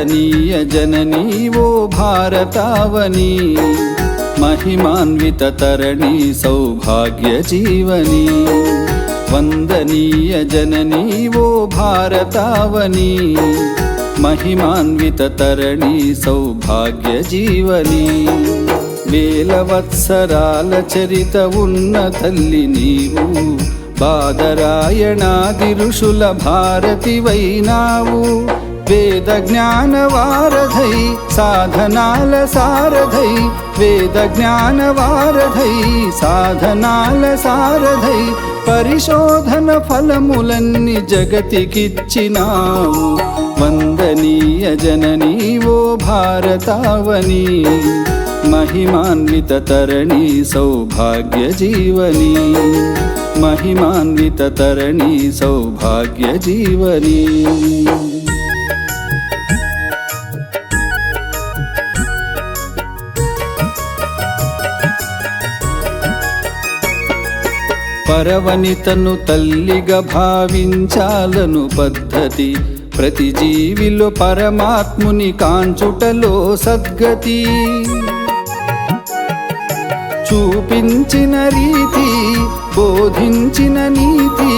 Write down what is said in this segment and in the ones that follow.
వందनीय जननी वो भारतावनी महिमान्वित तरणी सौभाग्य जीवनी वंदनीय जननी वो भारतावनी महिमान्वित तरणी सौभाग्य जीवनी వేలవత్సరాల చరిత ఉన్న తల్లి నీవు బాదరాయణాది ఋషుల భారతివైనావు వేద జ్ఞాన వారధై సాధనాల సారథై వేద జ్ఞాన వారధై సాధనాల సారథై పరిశోధన ఫలములన్నీ జగతికిచ్చినావు వందనీయ జననీ ఓ భారతావని महिमान्वित तरणी सौभाग्य जीवनी महिमान्वित तरणी सौभाग्य जीवनी పరవనితను తల్లిగా భావించాలను పద్ధతి ప్రతి జీవిలో పరమాత్ముని కాంచుటలో సద్గతి చూపించిన రీతి బోధించిన నీతి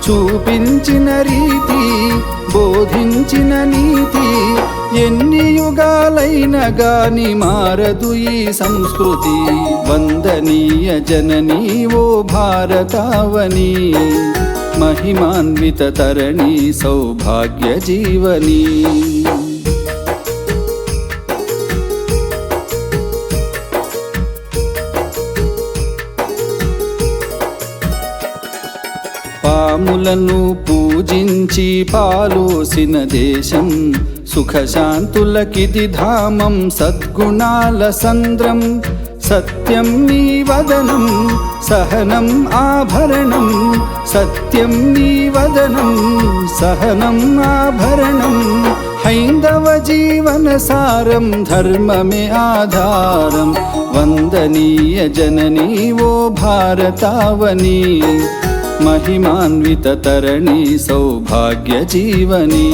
చూపించిన రీతి బోధించిన నీతి ఎన్ని యుగాలైన గాని మారదు ఈ సంస్కృతి వందనీయ జననీ ఓ భారతావని महिमान्वित तरणी सौभाग्य जीवनी పాములను పూజించి పాలోసిన దేశం సుఖశాంతులకిది ధామం సద్గుణాల సంద్రం సత్యం నీ వదనం సహనం ఆభరణం సత్యం నీ వదనం సహనం ఆభరణం హైందవ జీవన సారం ధర్మమే ఆధారం వందనీయ జననీ ఓ భారతావని महिमान्वित तरणी सौभाग्य जीवनी।